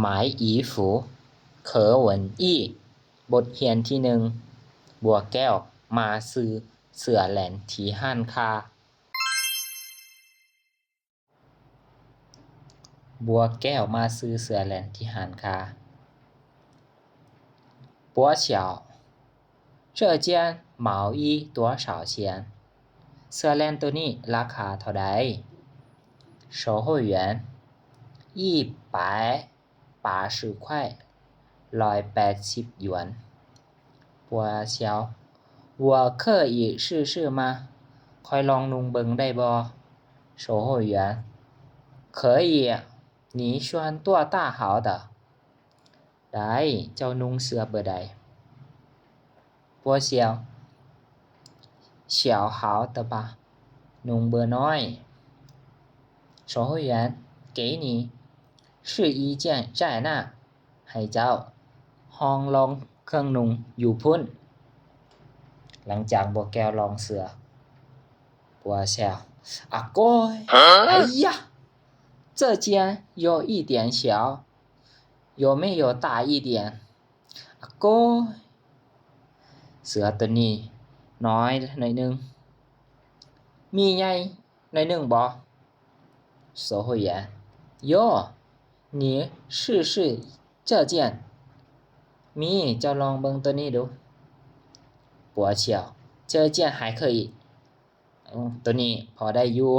หมายอีฝูเขอเหวินอี้บทเรียนที่1บัวแก้วมาซื้อเสื้อแหลนที่ห้านค้าบัวแก้วมาซื้อเสื้อแหลนที่ห้านค้าปัวเฉียว这件毛衣多少钱เสื้อแหลนตัวนี้ราคาเท่าใด售货员180块180หยวนปัวเฉียว我可以试试吗ค่อยลองนุ่งเบิ่งได้บ่售货员可以你穿多大号的ได้เจ้านุ่งเสื้อเบอร์ใดปัวเฉียว小号的吧นุ่งเบอร์น้อย售货员给你试衣件在那ให้เจ้าห้องลองเครื่องนุ่งอยู่พุ่นหลังจากบัวแก้วลองเสื้อปัวเฉียวอะโก้ย哎呀这件有一点小有没有大一点อะโก้ยเสื้อตัวนี้น้อยหน่อยนึงมีใหญ่หน่อยนึงบ่售货员哟你试试这件มีเจ้าลองเบิ่งตัวนี้ดูปัวเฉียว这件还可以ตัวนี้พอได้อยู่